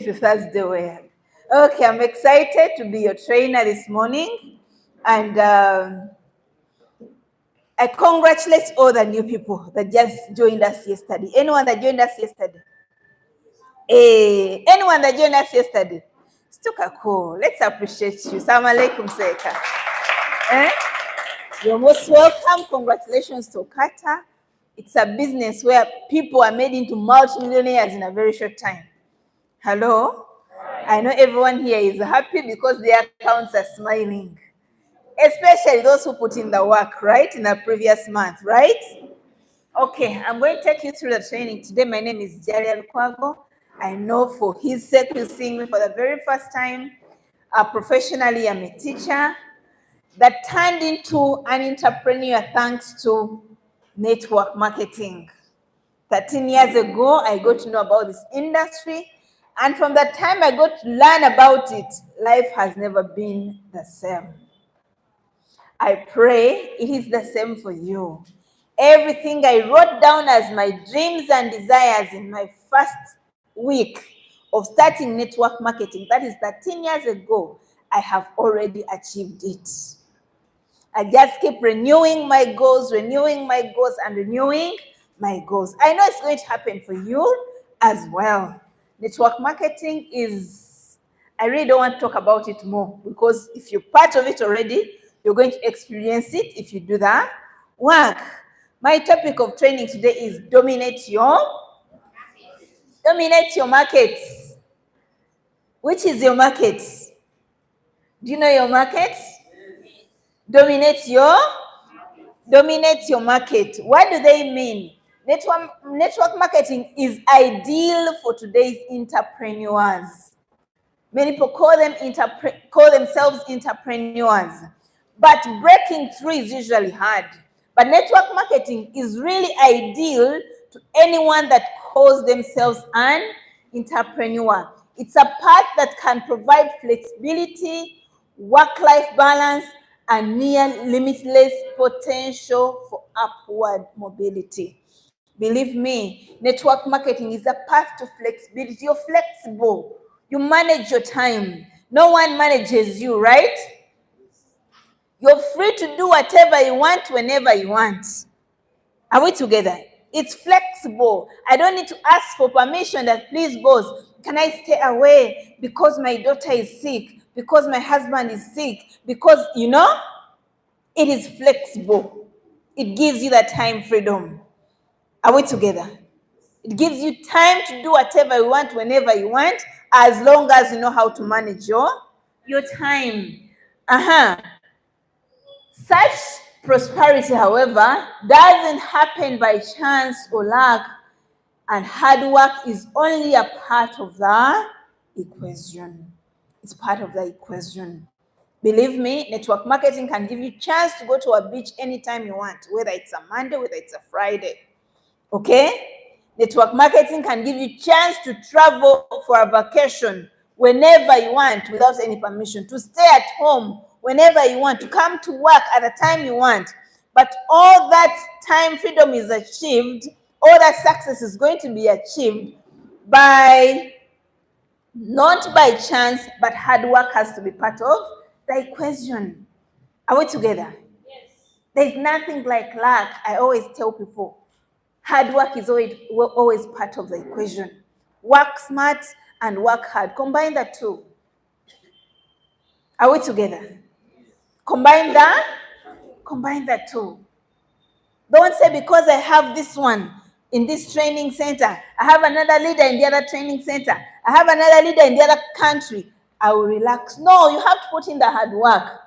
you Thursday well. Okay, I'm excited to be your trainer this morning, and I congratulate all the new people that just joined us yesterday. Anyone that joined us yesterday? Anyone that joined us yesterday? Stuka cool. Let's appreciate you. Salam alaikum seka. You're most welcome. Congratulations to OQATA. It's a business where people are made into multimillionaires in a very short time. Hello? I know everyone here is happy because their accounts are smiling. Especially those who put in the work, right? In the previous month, right? Okay, I'm going to take you through the training today. My name is Jariel Kwago. I know for his sake you're seeing me for the very first time. Professionally, I'm a teacher that turned into an entrepreneur thanks to network marketing. 13 years ago, I got to know about this industry. And from that time I got to learn about it, life has never been the same. I pray it is the same for you. Everything I wrote down as my dreams and desires in my first week of starting network marketing, that is 13 years ago, I have already achieved it. I just keep renewing my goals, and renewing my goals. I know it's going to happen for you as well. Network marketing is, I really don't want to talk about it more because if you're part of it already, you're going to experience it if you do that work. My topic of training today is dominate your markets. Which is your market? Do you know your market? Dominate your market. What do they mean? Network marketing is ideal for today's entrepreneurs. Many people call themselves entrepreneurs, but breaking through is usually hard. But network marketing is really ideal to anyone that calls themselves an entrepreneur. It's a path that can provide flexibility, work-life balance, and near limitless potential for upward mobility. Believe me, network marketing is a path to flexibility. You're flexible. You manage your time. No one manages you, right? You're free to do whatever you want, whenever you want. Are we together? It's flexible. I don't need to ask for permission that, please, boss, can I stay away because my daughter is sick, because my husband is sick, because, it is flexible. It gives you that time freedom. Are we together? It gives you time to do whatever you want, whenever you want, as long as you know how to manage your time. Such prosperity, however, doesn't happen by chance or luck, and hard work is only a part of the equation. It's part of the equation. Believe me, network marketing can give you a chance to go to a beach anytime you want, whether it's a Monday, whether it's a Friday. Okay? Network marketing can give you a chance to travel for a vacation whenever you want without any permission, to stay at home whenever you want, to come to work at the time you want. But all that time freedom is achieved, all that success is going to be achieved not by chance, but hard work has to be part of the equation. Are we together? Yes. There's nothing like luck. I always tell people, hard work is always part of the equation. Work smart and work hard. Combine the two. Are we together? Combine the two. Don't say because I have this one in this training center, I have another leader in the other training center, I have another leader in the other country, I will relax. No, you have to put in the hard work.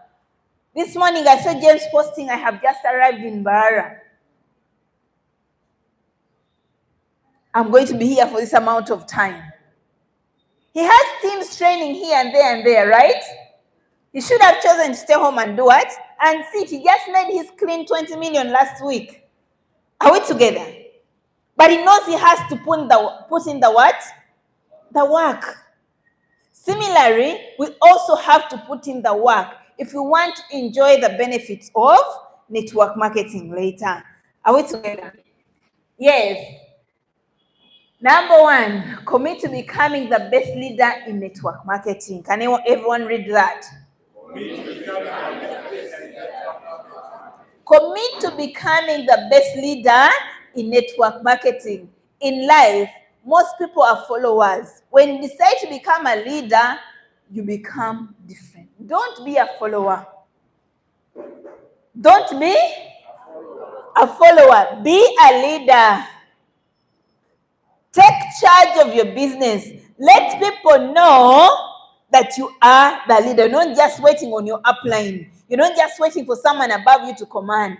This morning I saw James posting, I have just arrived in Barara. I'm going to be here for this amount of time. He has teams training here and there, right? He should have chosen to stay home and do what? And sit. He just made his clean 20 million last week. Are we together? But he knows he has to put in the what? The work. Similarly, we also have to put in the work if we want to enjoy the benefits of network marketing later. Are we together? Yes. Number one, commit to becoming the best leader in network marketing. Can everyone read that? Commit to becoming the best leader in network marketing. In life, most people are followers. When you decide to become a leader, you become different. Don't be a follower. Don't be a follower. Be a leader. Take charge of your business. Let people know that you are the leader. You're not just waiting on your upline. You're not just waiting for someone above you to command.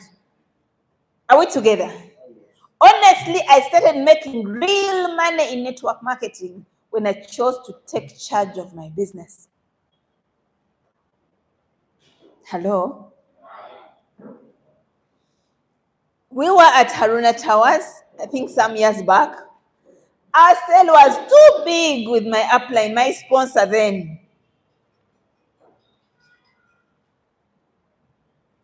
Are we together? Honestly, I started making real money in network marketing when I chose to take charge of my business. Hello? We were at Haruna Towers, I think some years back. Our sale was too big with my upline, my sponsor then.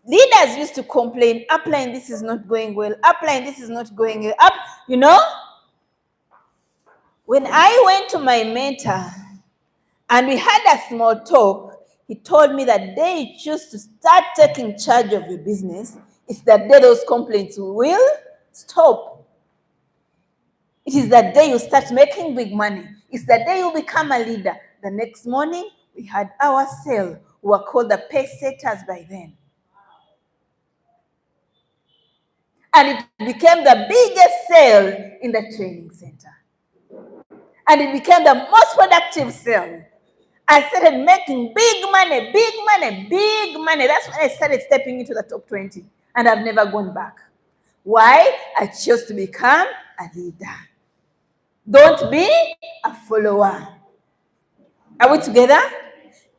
Leaders used to complain, upline, this is not going well. Upline, this is not going well. You know? When I went to my mentor and we had a small talk, he told me that day you choose to start taking charge of your business, it's that day those complaints will stop. It is that day you start making big money. It's the day you become a leader. The next morning, we had our sale. We were called the pace setters by then. And it became the biggest sale in the training center. And it became the most productive sale. I started making big money, big money, big money. That's when I started stepping into the top 20. And I've never gone back. Why? I chose to become a leader. Don't be a follower. Are we together?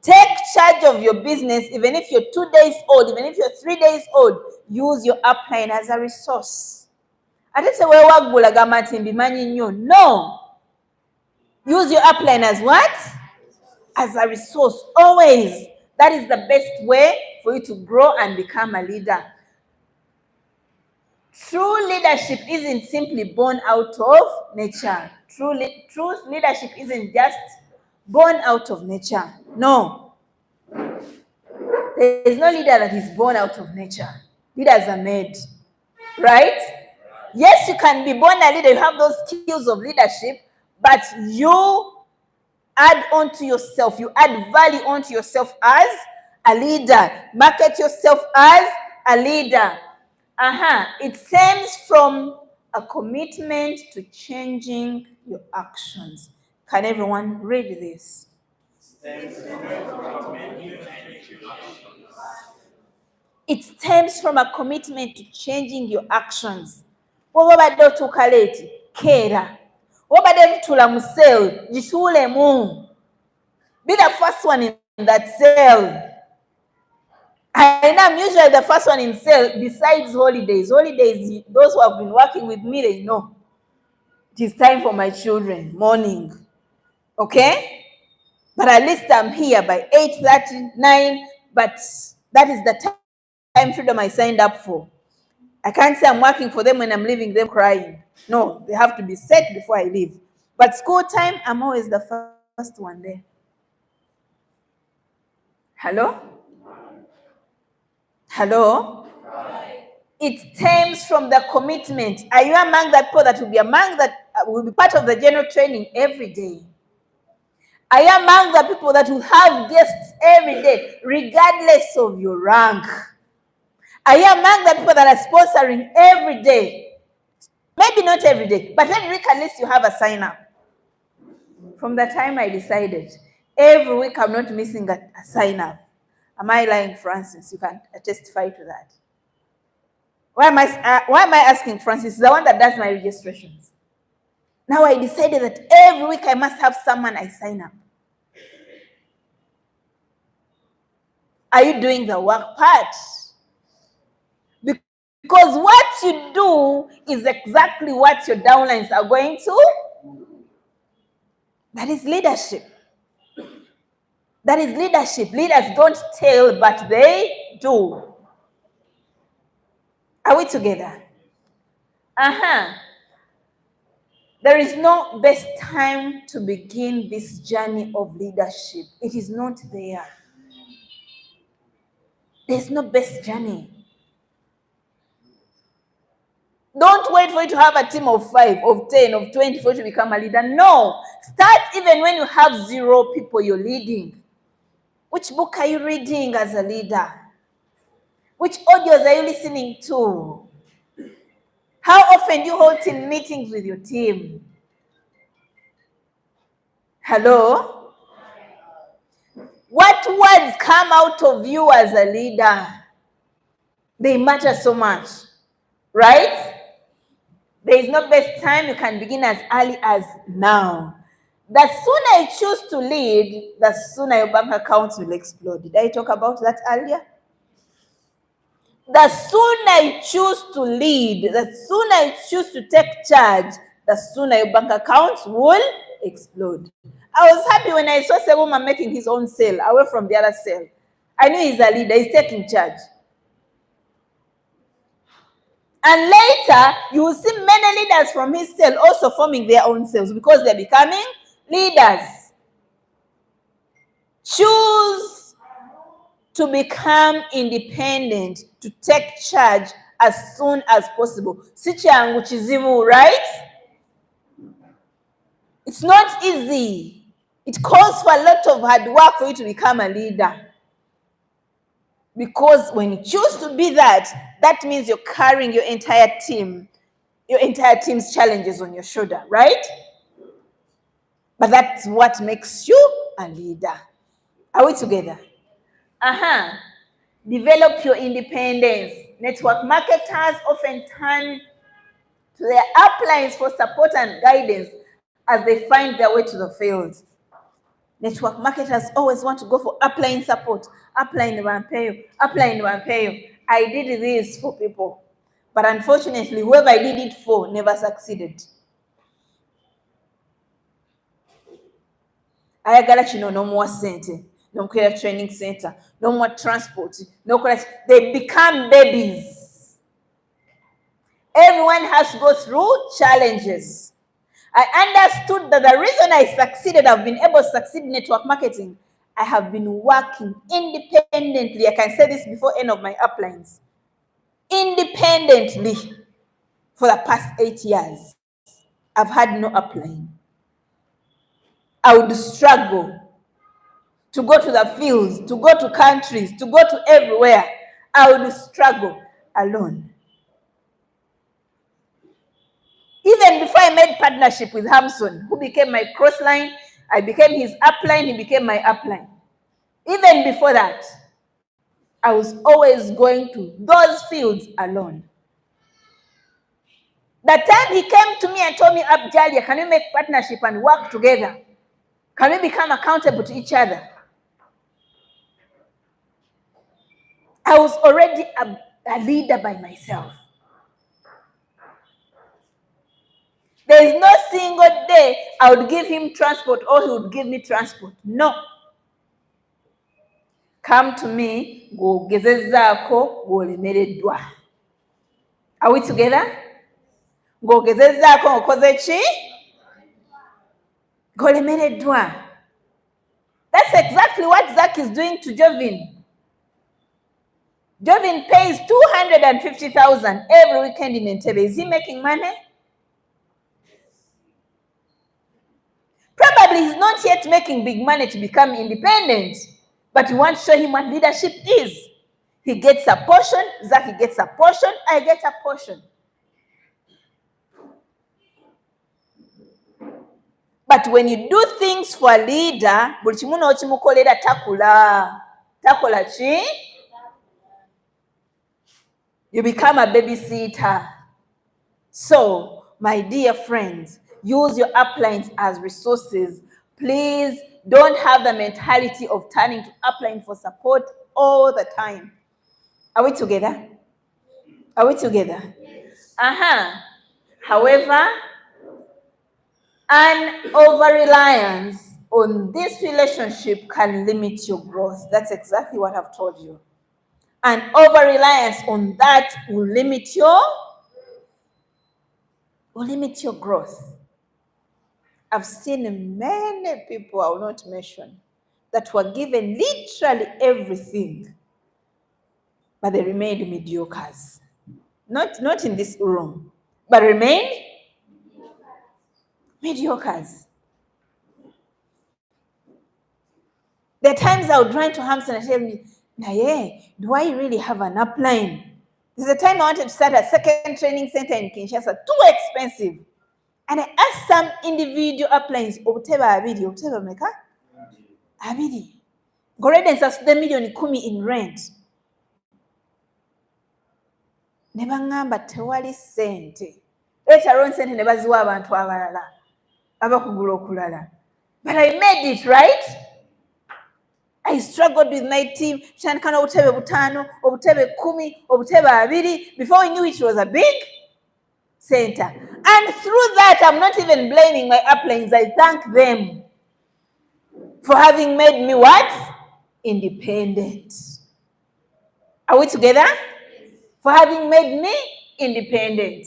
Take charge of your business, even if you're 2 days old, even if you're 3 days old. Use your upline as a resource. No. Use your upline as what? As a resource. Always. That is the best way for you to grow and become a leader. True leadership isn't simply born out of nature. True leadership isn't just born out of nature. No. There is no leader that is born out of nature. Leaders are made. Right? Yes, you can be born a leader. You have those skills of leadership, but you add on to yourself. You add value onto yourself as a leader. Market yourself as a leader. It stems from a commitment to changing your actions. Can everyone read this? It stems from a commitment to changing your actions. Wobadde otuuka leeti, keera. Wobadde tutula mu sale, gituulemu. Be the first one in that sale. I know I'm usually the first one in sale besides holidays. Holidays, those who have been working with me, they know. It is time for my children, morning. Okay? But at least I'm here by 8:39, but that is the time freedom I signed up for. I can't say I'm working for them when I'm leaving them crying. No, they have to be set before I leave. But school time, I'm always the first one there. Hello? Hello? It stems from the commitment. Are you among the people that will be part of the general training every day? Are you among the people that will have guests every day, regardless of your rank? Are you among the people that are sponsoring every day? Maybe not every day, but every week at least you have a sign up. From the time I decided, every week I'm not missing a sign up. Am I lying, Francis? You can testify to that. Why am I asking Francis? The one that does my registrations. Now I decided that every week I must have someone I sign up. Are you doing the work part? Because what you do is exactly what your downlines are going to. That is leadership. That is leadership. Leaders don't tell, but they do. Are we together? There is no best time to begin this journey of leadership. It is not there. There's no best journey. Don't wait for you to have a team of 5, of 10, of 20 for you to become a leader. No. Start even when you have 0 people you're leading. Which book are you reading as a leader? Which audios are you listening to? How often do you hold team meetings with your team? Hello? What words come out of you as a leader? They matter so much, right? There is no best time. You can begin as early as now. The sooner you choose to lead, the sooner your bank accounts will explode. Did I talk about that earlier? The sooner you choose to lead, the sooner you choose to take charge, the sooner your bank accounts will explode. I was happy when I saw a woman making his own sale away from the other sale. I knew he's a leader. He's taking charge. And later, you will see many leaders from his cell also forming their own cells because they're becoming leaders. Choose to become independent, to take charge as soon as possible. Sichangu chizibu, right? It's not easy. It calls for a lot of hard work for you to become a leader. Because when you choose to be that, that means you're carrying your entire team's challenges on your shoulder, right? But that's what makes you a leader. Are we together? Develop your independence. Network marketers often turn to their uplines for support and guidance as they find their way to the field. Network marketers always want to go for upline support. Upline Wampeo, upline Wampeo. I did this for people. But unfortunately, whoever I did it for never succeeded. Ayagala kino no more sente, no more training center, no more transport, they become babies. Everyone has to go through challenges. I understood that the reason I succeeded, I've been able to succeed in network marketing, I have been working independently. I can say this before end of my uplines. Independently for the past 8 years. I've had no upline. I would struggle to go to the fields, to go to countries, to go to everywhere. I would struggle alone. Even before I made partnership with Hamson, who became my crossline, I became his upline, he became my upline. Even before that, I was always going to those fields alone. The time he came to me and told me, Abjalia, can we make partnership and work together? Can we become accountable to each other? I was already a leader by myself. There is no single day I would give him transport or he would give me transport. No. Come to me, go gezezako, go lemeredwa. Are we together? Go gezezako, okozechi? Go lemeredwa. That's exactly what Zach is doing to Jovin. Jovin pays 250,000 every weekend in Entebbe. Is he making money? Probably he's not yet making big money to become independent, but we want to show him what leadership is. He gets a portion, Zach gets a portion, I get a portion. But when you do things for a leader, you become a babysitter. So, my dear friends, use your uplines as resources. Please don't have the mentality of turning to upline for support all the time. Are we together? Are we together? However, an over-reliance on this relationship can limit your growth. That's exactly what I've told you. An over-reliance on that will limit your growth. I've seen many people, I will not mention, that were given literally everything, but they remained mediocres. Not in this room, but remained mediocres. There are times I would run to Hamson and tell me, Naye, do I really have an upline? There's a time I wanted to start a second training center in Kinshasa, too expensive. And I asked some individual uplines, obuteba meka? Abidi. Goreden sasude million 10 in rent. Ne bangamba tewali ssente. Later on ssente ne baziwa abantu abalala abakugula okulala. But I made it, right? I struggled with my team. Shankana obutebe butano, obutebe 10, obutebe 2. Before we knew it was a big center. And through that, I'm not even blaming my uplines. I thank them for having made me what? Independent. Are we together? For having made me independent.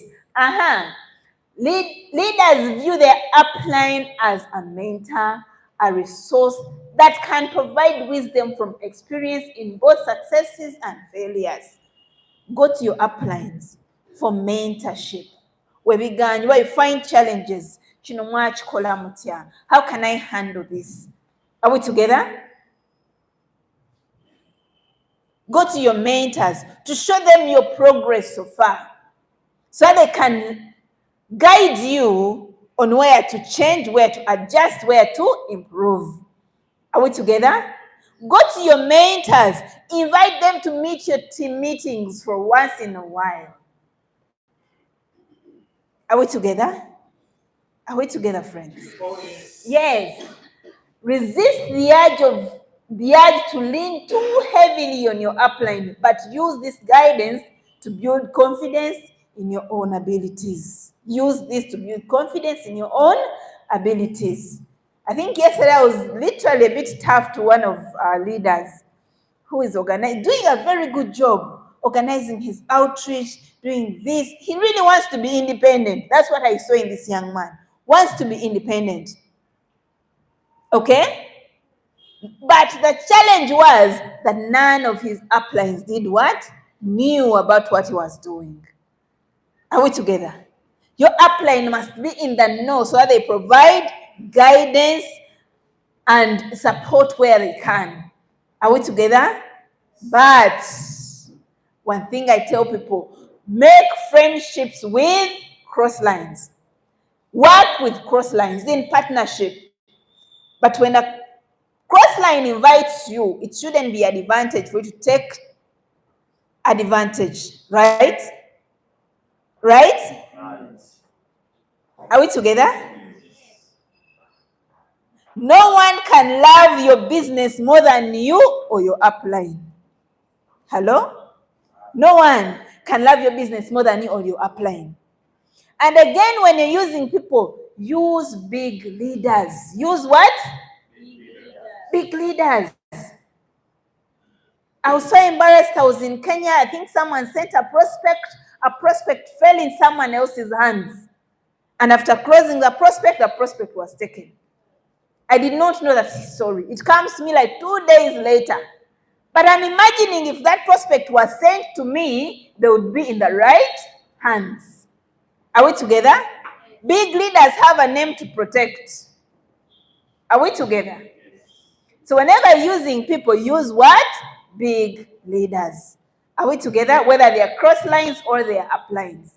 Leaders view their upline as a mentor, a resource that can provide wisdom from experience in both successes and failures. Go to your uplines for mentorship. Where you find challenges. How can I handle this? Are we together? Go to your mentors to show them your progress so far, so they can guide you on where to change, where to adjust, where to improve. Are we together? Go to your mentors. Invite them to meet your team meetings for once in a while. Are we together? Are we together, friends? Yes. Resist the urge to lean too heavily on your upline, but use this guidance to build confidence in your own abilities. Use this to build confidence in your own abilities. I think yesterday I was literally a bit tough to one of our leaders who is doing a very good job organizing his outreach, doing this. He really wants to be independent. That's what I saw in this young man. Wants to be independent. Okay? But the challenge was that none of his uplines did what? Knew about what he was doing. Are we together? Your upline must be in the know so that they provide guidance and support where they can. Are we together? But one thing I tell people, make friendships with cross lines. Work with cross lines in partnership. But when a crossline invites you, it shouldn't be an advantage for you to take advantage, right? Right? Are we together? No one can love your business more than you or your upline. Hello? No one can love your business more than you or your upline. And again, when you're using people, use big leaders. Use what? Big leaders. I was so embarrassed. I was in Kenya. I think someone sent a prospect fell in someone else's hands. And after closing the prospect was taken. I did not know that story. It comes to me like 2 days later. But I'm imagining if that prospect was sent to me, they would be in the right hands. Are we together? Big leaders have a name to protect. Are we together? So whenever using people, use what? Big leaders. Are we together? Whether they are cross lines or they are up lines.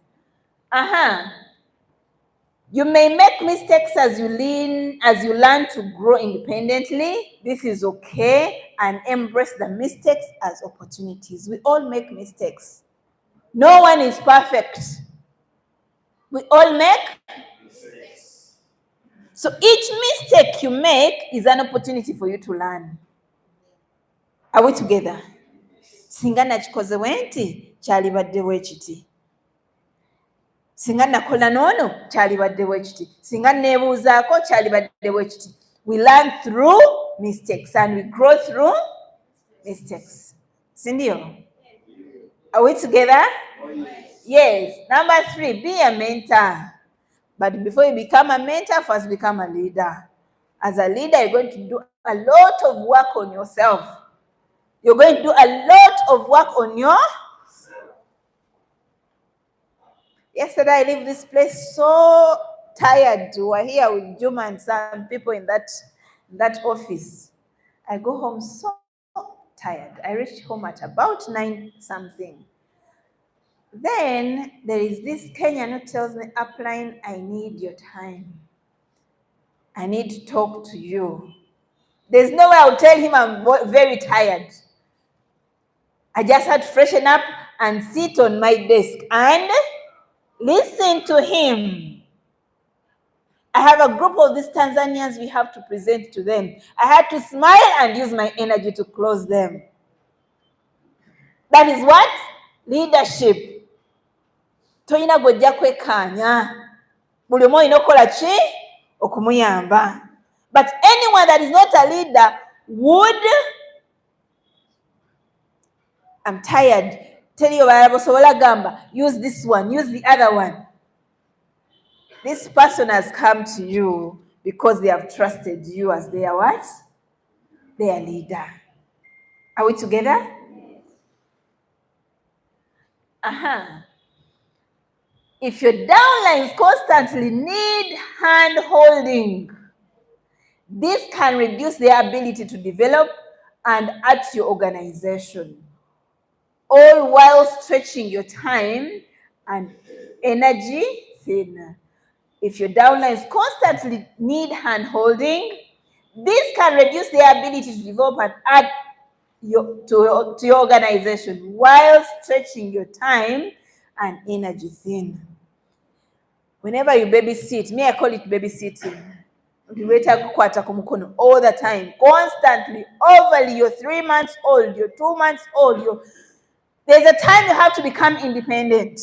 You may make mistakes as you learn to grow independently. This is okay, and embrace the mistakes as opportunities. We all make mistakes. No one is perfect. We all make mistakes. So each mistake you make is an opportunity for you to learn. Are we together? Singa nakikoze wenti kyalibadde bwekiti. Singa nakola nono kyalibadde bwekiti. Singa nebuuzaako kyalibadde bwekiti. We learn through mistakes and we grow through mistakes. Sindio? Are we together? Yes. Number 3, be a mentor. But before you become a mentor, first become a leader. As a leader, you're going to do a lot of work on yourself. You're going to do a lot of work on your... Yesterday, I left this place so tired. We were here with Juma and some people in that office. I go home so tired. I reached home at about 9 something. Then there is this Kenyan who tells me, Upline, I need your time. I need to talk to you. There's no way I'll tell him I'm very tired. I just had to freshen up and sit on my desk and listen to him. I have a group of these Tanzanians we have to present to them. I had to smile and use my energy to close them. That is what? Leadership. Toyina gojja kwekanya. Buli omu olina okukola ki? Okumuyamba. But anyone that is not a leader would... I'm tired. Tell you gamba. Use this one. Use the other one. This person has come to you because they have trusted you as their what? Their leader. Are we together? If your downlines constantly need hand-holding, this can reduce their ability to develop and add to your organization, all while stretching your time and energy thin. If your downlines constantly need hand-holding, this can reduce their ability to develop and add to your organization while stretching your time and energy thin. Whenever you babysit, me I call it babysitting. All the time, constantly, overly. You're 3 months old, you're 2 months old. There's a time you have to become independent.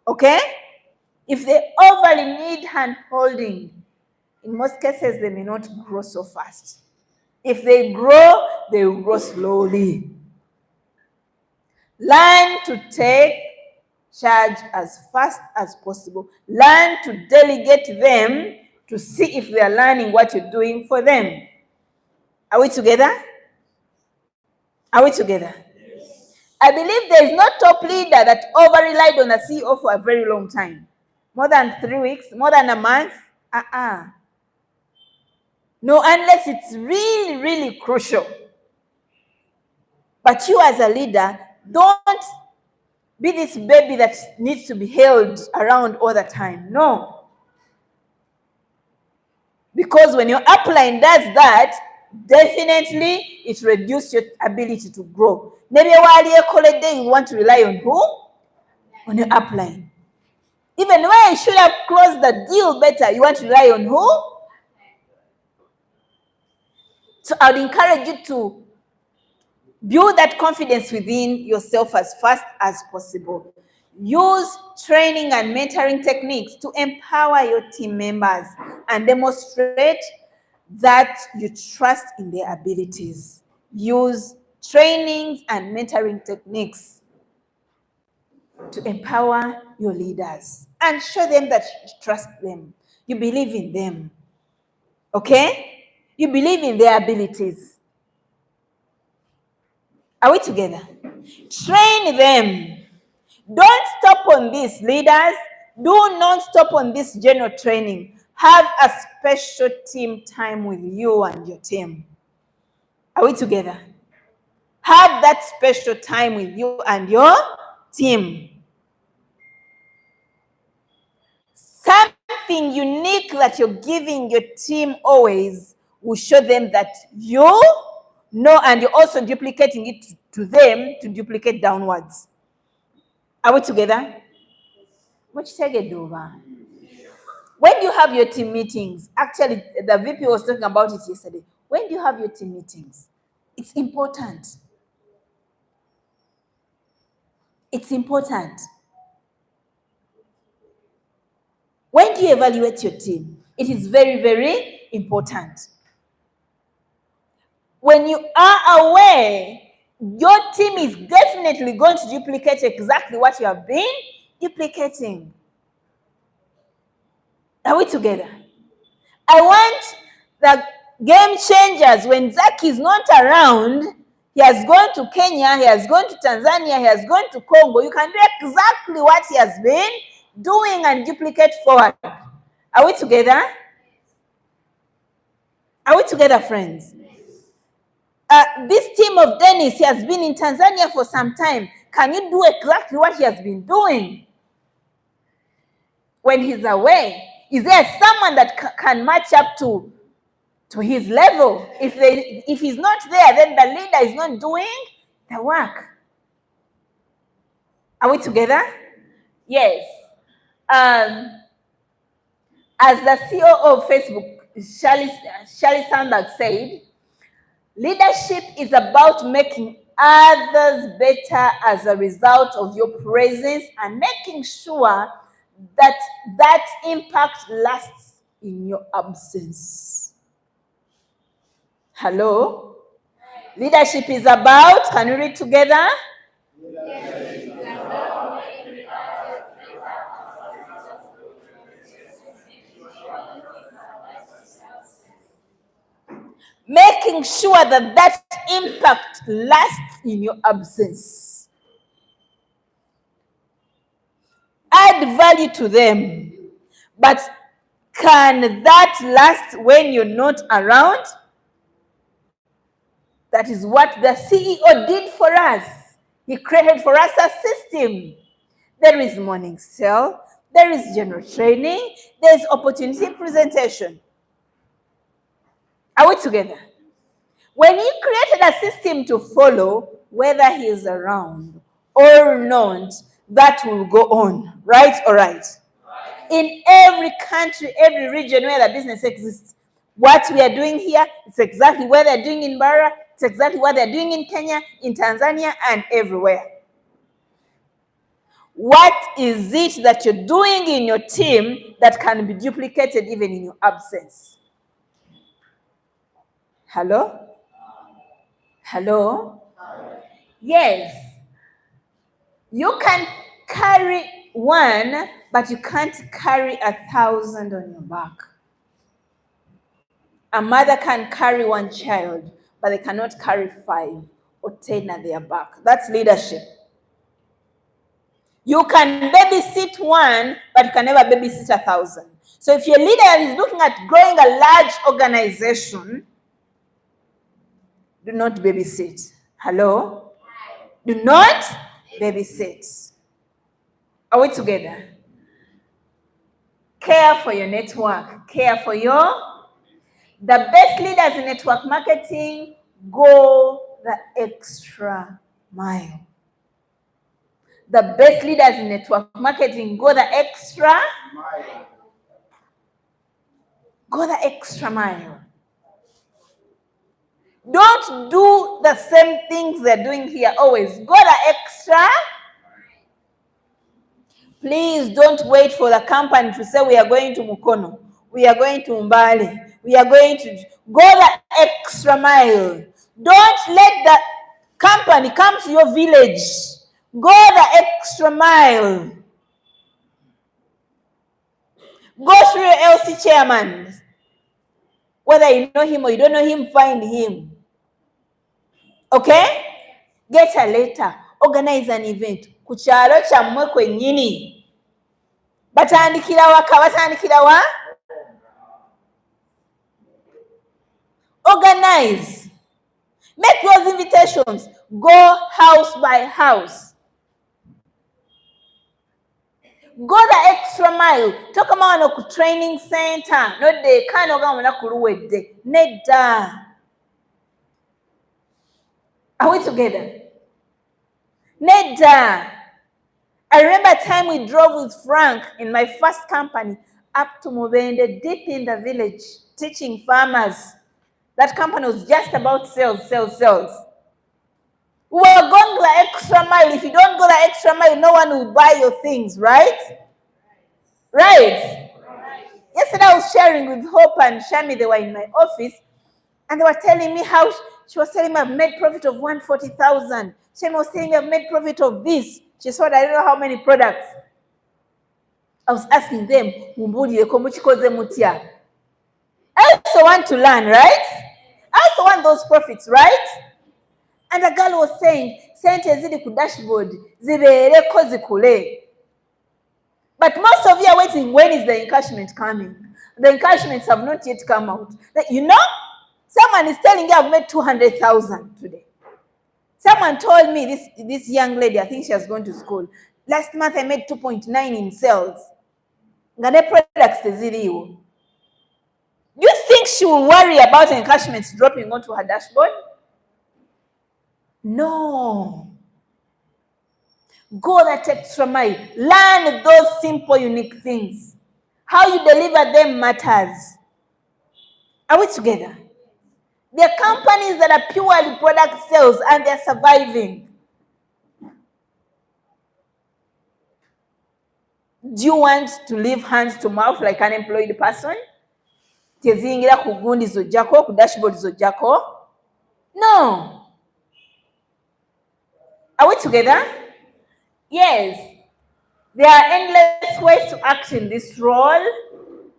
Okay? If they overly need hand-holding, in most cases, they may not grow so fast. If they grow, they will grow slowly. Learn to take charge as fast as possible. Learn to delegate them to see if they are learning what you're doing for them. Are we together? Are we together? Yes. I believe there is no top leader that over-relied on a CEO for a very long time. More than 3 weeks, more than a month. No, unless it's really, really crucial. But you as a leader, don't be this baby that needs to be held around all the time. No. Because when your upline does that, definitely it reduces your ability to grow. Maybe while you're holiday, you want to rely on who? On your upline. Even when you should have closed the deal better, you want to rely on who? So I would encourage you to build that confidence within yourself as fast as possible. Use training and mentoring techniques to empower your team members and demonstrate that you trust in their abilities. Use trainings and mentoring techniques to empower your leaders and show them that you trust them. You believe in them. Okay? You believe in their abilities. Are we together? Train them. Don't stop on this, leaders. Do not stop on this general training. Have a special team time with you and your team. Are we together? Have that special time with you and your team. Something unique that you're giving your team always will show them that you know, and you're also duplicating it to them to duplicate downwards. Are we together? When do you have your team meetings? Actually, the VP was talking about it yesterday. When do you have your team meetings? It's important. It's important. When do you evaluate your team? It is very, very important. When you are aware, your team is definitely going to duplicate exactly what you have been duplicating. Are we together? I want the game changers. When Zach is not around, he has gone to Kenya, he has gone to Tanzania, he has gone to Congo. You can do exactly what he has been doing and duplicate forward. Are we together? Are we together, friends? This team of Dennis, he has been in Tanzania for some time. Can you do exactly what he has been doing when he's away? Is there someone that can match up to his level? If he's not there, then the leader is not doing the work. Are we together? Yes. As the CEO of Facebook, Shirley Sandberg, said, leadership is about making others better as a result of your presence and making sure that impact lasts in your absence. Hello? Leadership is about, can we read together? Making sure that impact lasts in your absence. Add value to them. But can that last when you're not around? That is what the CEO did for us. He created for us a system. There is morning cell, there is general training, there is opportunity presentation. Are we together? When he created a system to follow, whether he is around or not, that will go on. Right or right? In every country, every region where the business exists, what we are doing here, it's exactly what they're doing in Bara, it's exactly what they're doing in Kenya, in Tanzania, and everywhere. What is it that you're doing in your team that can be duplicated even in your absence? Hello? Hello? Yes. You can carry one, but you can't carry 1,000 on your back. A mother can carry one child, but they cannot carry 5 or 10 at their back. That's leadership. You can babysit one, but you can never babysit 1,000. So if your leader is looking at growing a large organization, do not babysit. Hello? Do not babysit. Are we together? Care for your network. Care for the best leaders in network marketing go the extra mile. The best leaders in network marketing go the extra mile. Go the extra mile. Don't do the same things they're doing here always. Go the extra. Please don't wait for the company to say we are going to Mukono, we are going to Mbale, we are going to go the extra mile. Don't let the company come to your village. Go the extra mile. Go through your LC chairman. Whether you know him or you don't know him, find him. Okay? Get a letter. Organize an event. Kuchalo chamwe kwenyini. Batandikira waka, batandikira wa? Organize. Make those invitations. Go house by house. Go the extra mile. Talk about a training center. Not the kind of one Neda. Are we together? Neda. I remember a time we drove with Frank in my first company up to Mubende, deep in the village, teaching farmers. That company was just about sales. We were going the extra mile. If you don't go the extra mile, no one will buy your things, right? Right? Yesterday I was sharing with Hope and Shami. They were in my office, and they were telling me how she was telling me I've made profit of 140,000. Shami was telling me I've made profit of this. She sold I don't know how many products. I was asking them, mumbulireko mukikoze mutya? I also want to learn, right? I also want those profits, right? And the girl was saying, sente ziri ku dashboard, zibeereko zikule. But most of you are waiting, when is the encashment coming? The encashments have not yet come out. You know, someone is telling you I've made 200,000 today. Someone told me, this young lady, I think she has gone to school, last month I made 2.9 in sales. Ngane products ziriwo. Do you think she will worry about encashments dropping onto her dashboard? No. Go that extra mile. Learn those simple, unique things. How you deliver them matters. Are we together? There are companies that are purely product sales and they're surviving. Do you want to live hands to mouth like an employed person? Tezingira ku gundi zojjako, ku dashboard zojjako? No. Are we together? Yes. There are endless ways to act in this role.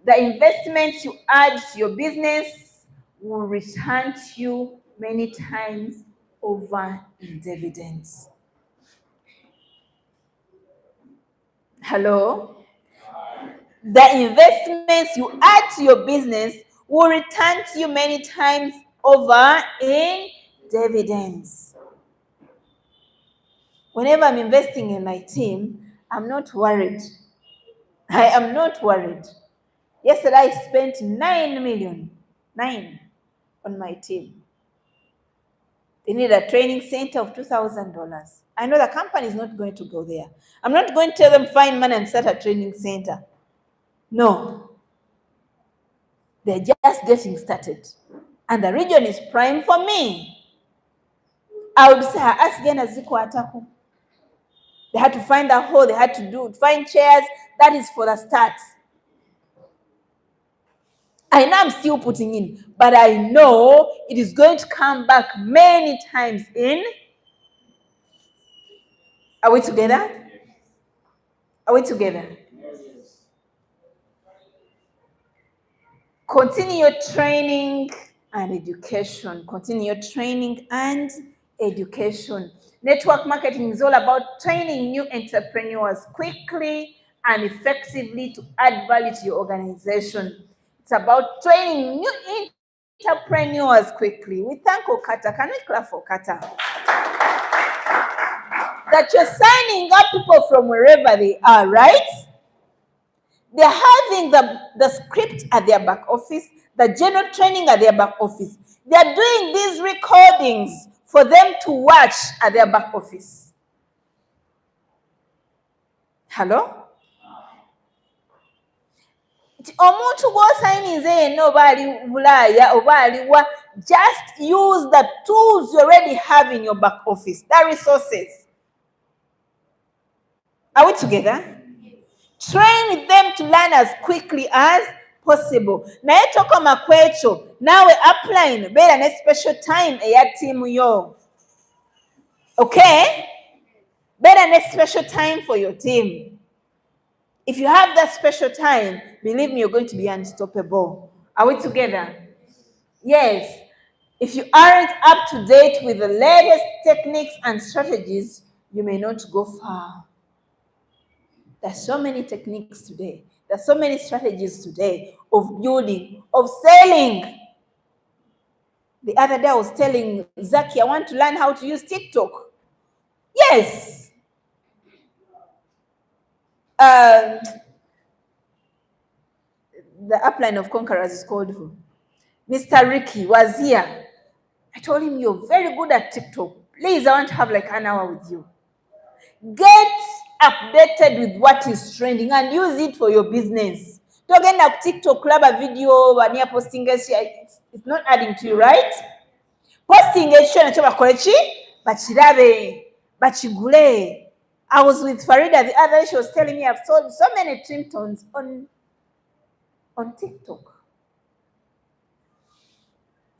The investments you add to your business will return to you many times over in dividends. Hello? The investments you add to your business will return to you many times over in dividends. Whenever I'm investing in my team, I'm not worried. I am not worried. Yesterday, I spent 9 million on my team. They need a training center of $2,000. I know the company is not going to go there. I'm not going to tell them find money and start a training center. No. They're just getting started. And the region is prime for me. I would say, ask again as Zikwataku. They had to find a hole, they had to find chairs. That is for the start. I know I'm still putting in, but I know it is going to come back many times in. Are we together? Are we together? Continue your training and education. Continue your training and education. Network marketing is all about training new entrepreneurs quickly and effectively to add value to your organization. It's about training new entrepreneurs quickly. We thank OQATA. Can we clap for OQATA? That you're signing up people from wherever they are, right? They're having the script at their back office, the general training at their back office. They're doing these recordings for them to watch at their back office. Hello? Omuntu gw'osayinize no bali Bulaya oba aliwa, just use the tools you already have in your back office, the resources. Are we together? Train them to learn as quickly as possible. Naye tokoma kwekyo, nawe upline beera ne special time eya team yo. Okay? Beera ne special time for your team. If you have that special time, believe me, you're going to be unstoppable. Are we together? Yes. If you aren't up to date with the latest techniques and strategies, you may not go far. There's so many techniques today. There's so many strategies today of building, of selling. The other day I was telling Zaki, I want to learn how to use TikTok. Yes. The upline of Conquerors is called who? Mr. Ricky was here. I told him, you're very good at TikTok. Please, I want to have like an hour with you. Get updated with what is trending and use it for your business. Don't get up TikTok, club a video, when you're posting it's not adding to you, right? Posting it, bachigule. I was with Farida the other day, she was telling me I've sold so many trim tones on TikTok.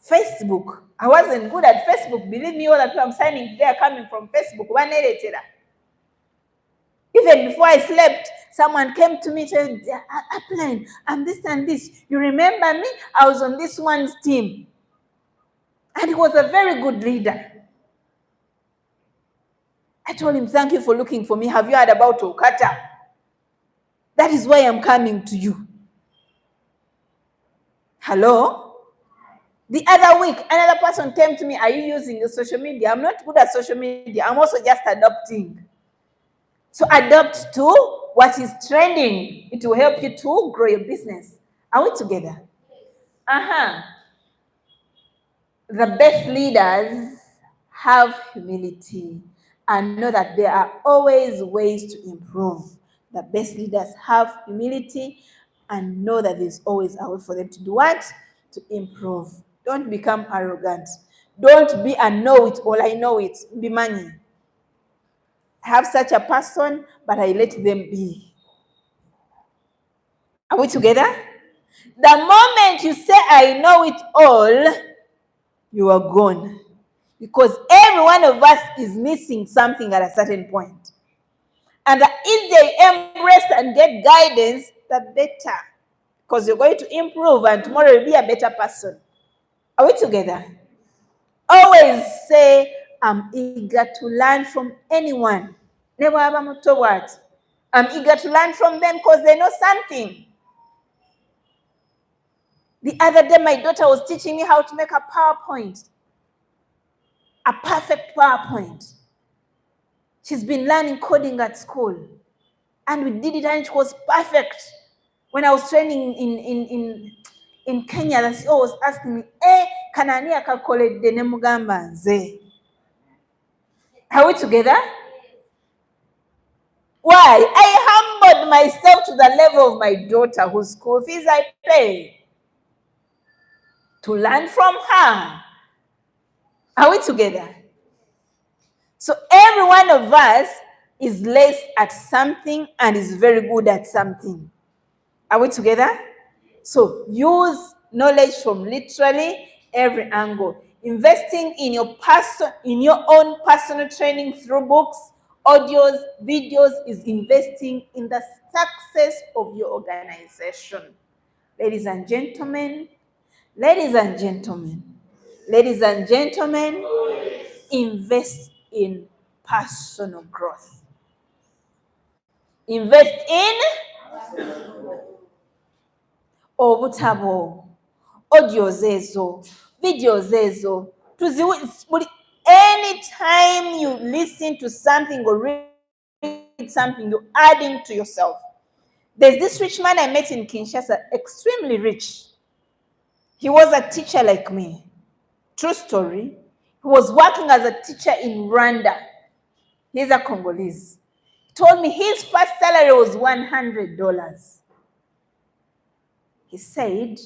Facebook. I wasn't good at Facebook. Believe me, all the people I'm signing, they are coming from Facebook. One editor. Even before I slept, someone came to me and said, Upline, I'm this and this. You remember me? I was on this one's team. And he was a very good leader. I told him, thank you for looking for me. Have you heard about OQATA? That is why I'm coming to you. Hello? The other week, another person came to me, are you using the social media? I'm not good at social media. I'm also just adopting. So adopt to what is trending. It will help you to grow your business. Are we together? The best leaders have humility and know that there are always ways to improve. The best leaders have humility and know that there's always a way for them to do what? To improve. Don't become arrogant. Don't be a know-it-all. I know it. Be money. I have such a person, but I let them be. Are we together? The moment you say, I know it all, you are gone. Because every one of us is missing something at a certain point. And the easier you embrace and get guidance, the better. Because you're going to improve and tomorrow you'll be a better person. Are we together? Always say, I'm eager to learn from anyone. Never have a what? I'm eager to learn from them because they know something. The other day, my daughter was teaching me how to make a PowerPoint. A perfect PowerPoint. She's been learning coding at school. And we did it and it was perfect. When I was training in Kenya, the CEO was asking me, kanani akakoledde ne mugamba nze? Are we together? Why? I humbled myself to the level of my daughter whose school fees I pay to learn from her. Are we together? So every one of us is less at something and is very good at something. Are we together? So use knowledge from literally every angle. Investing in your own personal training through books, audios, videos is investing in the success of your organization. Ladies and gentlemen, invest in personal growth. Invest in obutabo, audios ezo, videos ezo. Anytime you listen to something or read something, you're adding to yourself. There's this rich man I met in Kinshasa, extremely rich. He was a teacher like me. True story. He was working as a teacher in Rwanda. He's a Congolese. He told me his first salary was $100. He said,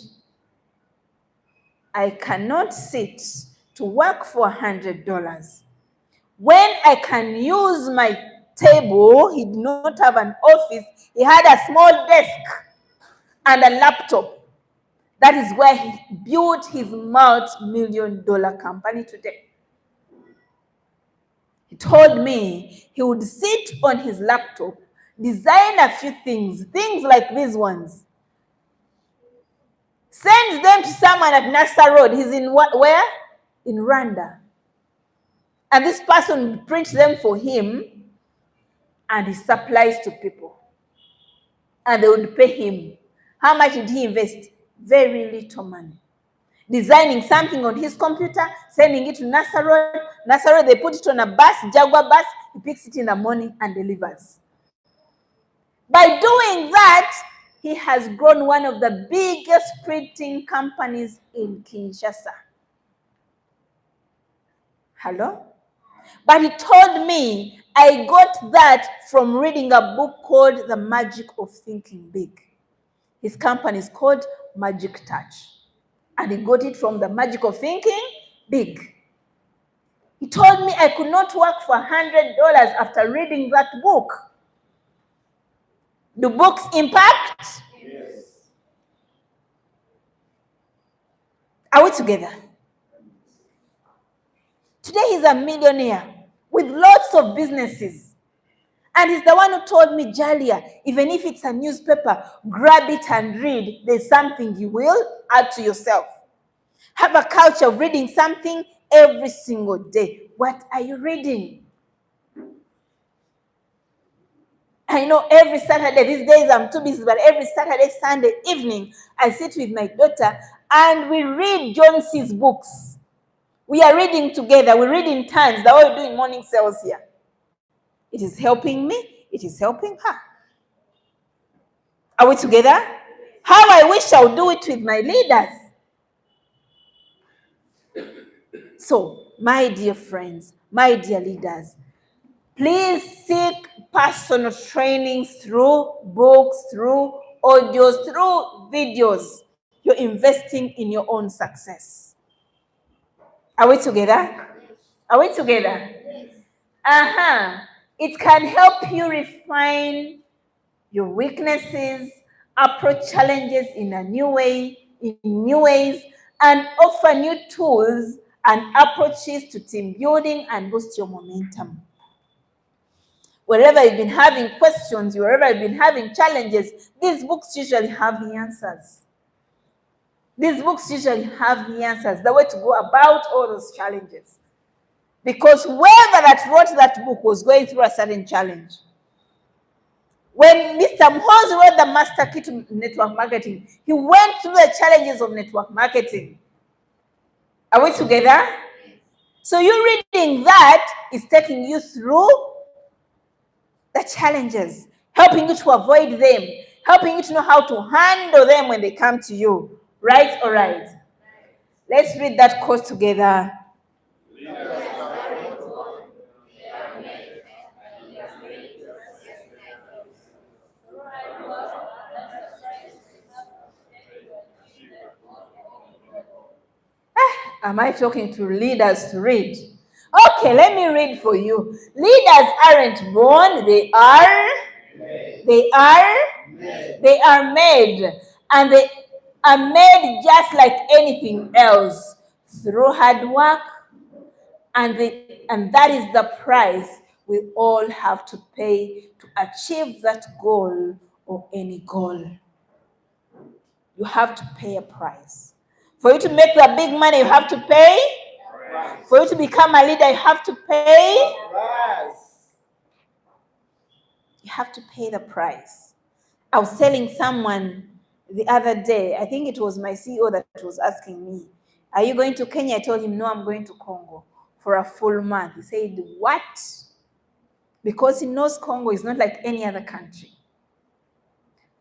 I cannot sit to work for $100. When I can use my table, he did not have an office. He had a small desk and a laptop. That is where he built his multi-million-dollar company today. He told me he would sit on his laptop, design a few things like these ones, sends them to someone at Nasa Road. He's in where? In Rwanda. And this person would print them for him and he supplies to people. And they would pay him. How much did he invest? Very little money. Designing something on his computer, sending it to Nasa Road. Nasa Road, they put it on a bus, Jaguar bus. He picks it in the morning and delivers. By doing that, he has grown one of the biggest printing companies in Kinshasa. Hello? But he told me, I got that from reading a book called The Magic of Thinking Big. His company is called Magic Touch. And he got it from The Magic of Thinking Big. He told me I could not work for $100 after reading that book. Do books impact? Yes. Are we together? Today he's a millionaire with lots of businesses. And he's the one who told me, Jalia, even if it's a newspaper, grab it and read. There's something you will add to yourself. Have a culture of reading something every single day. What are you reading? I know every Saturday, these days I'm too busy, but every Saturday, Sunday evening, I sit with my daughter and we read John C.'s books. We are reading together. We read in turns. That's what we do in morning cells here. It is helping me. It is helping her. Are we together? How I wish I would do it with my leaders. So, my dear friends, my dear leaders, please seek personal trainings through books, through audios, through videos. You're investing in your own success. Are we together? Are we together? It can help you refine your weaknesses, approach challenges in a new way, in new ways, and offer new tools and approaches to team building and boost your momentum. Wherever you've been having questions, wherever you've been having challenges, these books usually have the answers. These books usually have the answers, the way to go about all those challenges. Because whoever that wrote that book was going through a certain challenge. When Mr. Mhozi wrote the Master Key to Network Marketing, he went through the challenges of network marketing. Are we together? So you reading that is taking you through the challenges, helping you to avoid them, helping you to know how to handle them when they come to you. Right or right? Let's read that quote together. Am I talking to leaders to read? Okay, let me read for you. Leaders aren't born, they are made. And they are made just like anything else, through hard work, and that is the price we all have to pay to achieve that goal or any goal. You have to pay a price. For you to make the big money, you have to pay. For you to become a leader, you have to pay. You have to pay the price. I was telling someone the other day, I think it was my CEO that was asking me, are you going to Kenya? I told him, no, I'm going to Congo for a full month. He said, what? Because he knows Congo is not like any other country.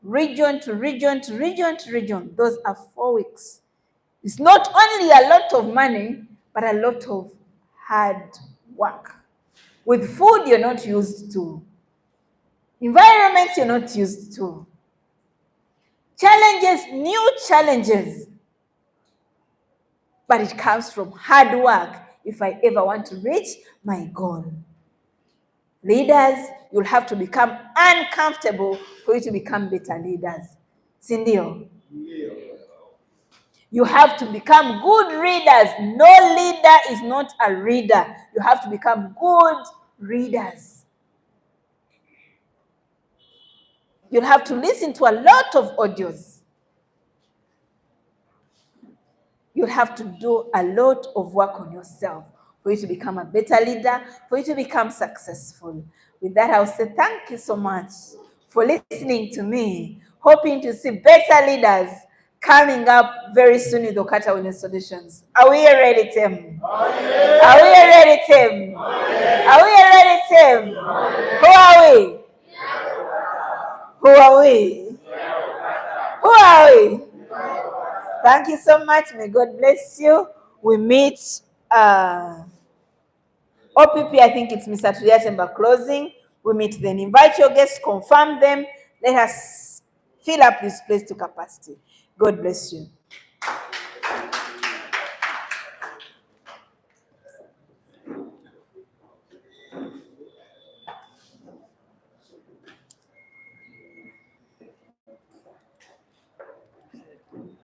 Region to region to region to region, those are 4 weeks. It's not only a lot of money, but a lot of hard work. With food you're not used to. Environments you're not used to. Challenges, new challenges. But it comes from hard work if I ever want to reach my goal. Leaders, you'll have to become uncomfortable for you to become better leaders. Sindio? You have to become good readers. No leader is not a reader. You have to become good readers. You'll have to listen to a lot of audios. You'll have to do a lot of work on yourself for you to become a better leader, for you to become successful. With that, I'll say thank you so much for listening to me. Hoping to see better leaders coming up very soon with OQATA Wellness Solutions. Are we ready, Tim? Are we ready, Tim? Are we ready, Tim? Who are we? Who are we? Who are we? Thank you so much. May God bless you. We meet OPP, I think it's Mr. Tuyatemba closing. We meet then. Invite your guests, confirm them. Let us fill up this place to capacity. God bless you.